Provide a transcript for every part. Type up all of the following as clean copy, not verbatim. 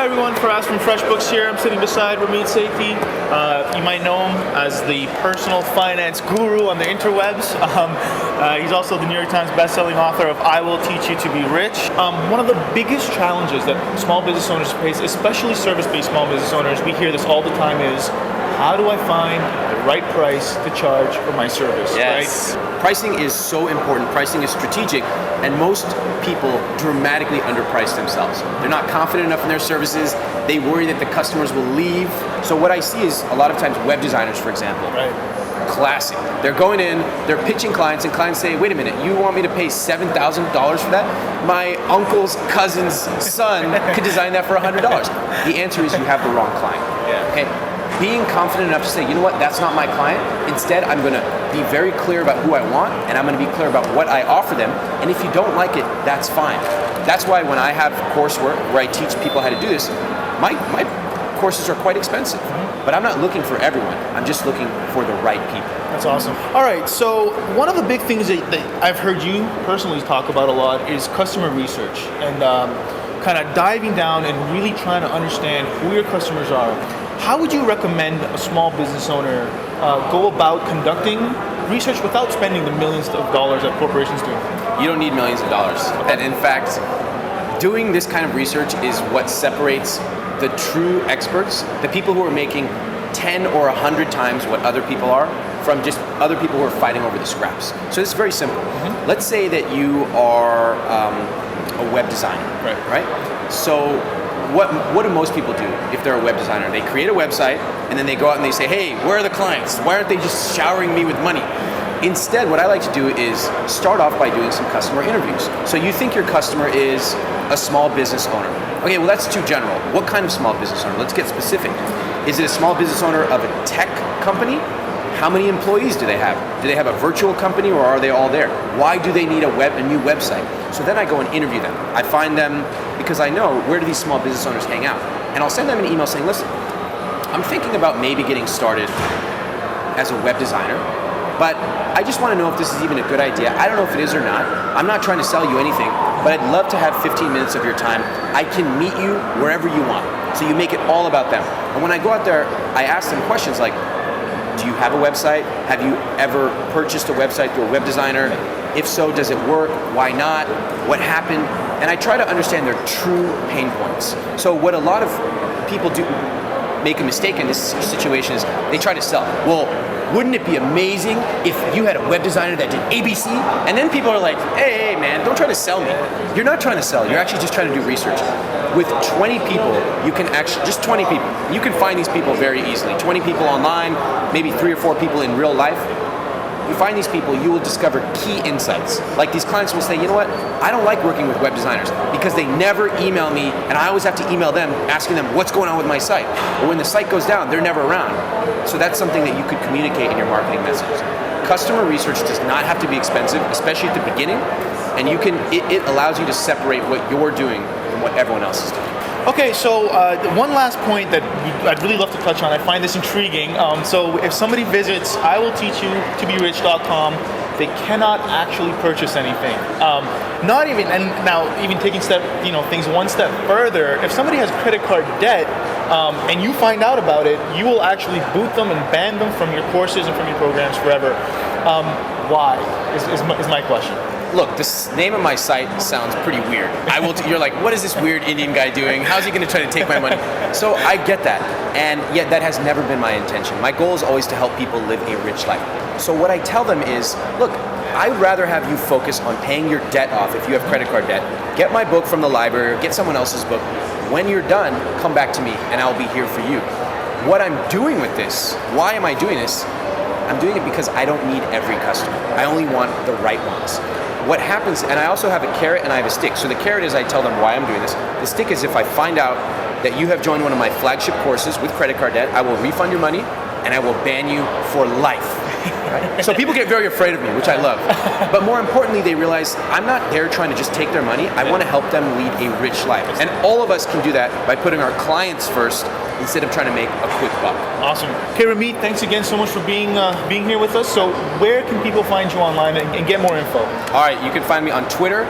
Hi everyone, Faraz from FreshBooks here. I'm sitting beside Ramit Sethi. You might know him as the personal finance guru on the interwebs. He's also the New York Times bestselling author of I Will Teach You to Be Rich. One of the biggest challenges that small business owners face, especially service-based small business owners, we hear this all the time, is how do I find the right price to charge for my service? Yes. Right? Pricing is so important. Pricing is strategic, and most people dramatically underprice themselves. They're not confident enough in their services. They worry that the customers will leave. So what I see is a lot of times web designers, for example, classic. They're going in, they're pitching clients, and clients say, wait a minute, you want me to pay $7,000 for that? My uncle's cousin's son could design that for $100. The answer is you have the wrong client. Okay? Being confident enough to say, you know what, that's not my client. Instead, I'm going to be very clear about who I want, and I'm going to be clear about what I offer them. And if you don't like it, that's fine. That's why when I have coursework where I teach people how to do this, my courses are quite expensive. But I'm not looking for everyone. I'm just looking for the right people. That's awesome. All right, so one of the big things that I've heard you personally talk about a lot is customer research and kind of diving down and really trying to understand who your customers are. How would you recommend a small business owner go about conducting research without spending the millions of dollars that corporations do? You don't need millions of dollars. And in fact, doing this kind of research is what separates the true experts, the people who are making 10 or 100 times what other people are, from just other people who are fighting over the scraps. So it's very simple. Let's say that you are a web designer, right? So what do most people do if they're a web designer? They create a website and then they go out and they say, hey, where are the clients? Why aren't they just showering me with money? Instead, what I like to do is start off by doing some customer interviews. So you think your customer is a small business owner. Okay, well that's too general. What kind of small business owner? Let's get specific. Is it a small business owner of a tech company? How many employees do they have? Do they have a virtual company or are they all there? Why do they need a new website? So then I go and interview them. I find them because I know where do these small business owners hang out. And I'll send them an email saying, listen, I'm thinking about maybe getting started as a web designer, but I just want to know if this is even a good idea. I don't know if it is or not. I'm not trying to sell you anything, but I'd love to have 15 minutes of your time. I can meet you wherever you want. So you make it all about them. And when I go out there, I ask them questions like, do you have a website? Have you ever purchased a website through a web designer? If so, does it work? Why not? What happened? And I try to understand their true pain points. So what a lot of people do make a mistake in this situation is they try to sell. Well, wouldn't it be amazing if you had a web designer that did ABC? And then people are like, hey man, don't try to sell me. You're not trying to sell, you're actually just trying to do research. With 20 people, you can actually, just 20 people, you can find these people very easily. 20 people online, maybe 3 or 4 people in real life. You find these people, you will discover key insights. Like these clients will say, you know what, I don't like working with web designers because they never email me and I always have to email them asking them what's going on with my site. But when the site goes down, they're never around. So that's something that you could communicate in your marketing message. Customer research does not have to be expensive, especially at the beginning, and it allows you to separate what you're doing from what everyone else is doing. Okay, so one last point that I'd really love to touch on. I find this intriguing. So if somebody visits iwillteachyoutoberich.com, they cannot actually purchase anything. Not even, and now even taking things one step further, if somebody has credit card debt and you find out about it, you will actually boot them and ban them from your courses and from your programs forever. Why is my question. Look, the name of my site sounds pretty weird. You're like, what is this weird Indian guy doing? How's he going to try to take my money? So I get that, and yet that has never been my intention. My goal is always to help people live a rich life. So what I tell them is, look, I'd rather have you focus on paying your debt off if you have credit card debt. Get my book from the library, or get someone else's book. When you're done, come back to me, and I'll be here for you. What I'm doing with this, why am I doing this? I'm doing it because I don't need every customer. I only want the right ones. What happens, and I also have a carrot and I have a stick. So the carrot is I tell them why I'm doing this. The stick is if I find out that you have joined one of my flagship courses with credit card debt, I will refund your money and I will ban you for life. Right? So people get very afraid of me, which I love. But more importantly, they realize I'm not there trying to just take their money. I want to help them lead a rich life. And all of us can do that by putting our clients first instead of trying to make a quick buck. Awesome. Okay, Ramit, thanks again so much for being here with us. So where can people find you online and get more info? All right, you can find me on Twitter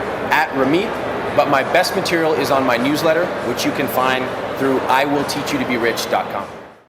@Ramit, but my best material is on my newsletter, which you can find through iwillteachyoutoberich.com.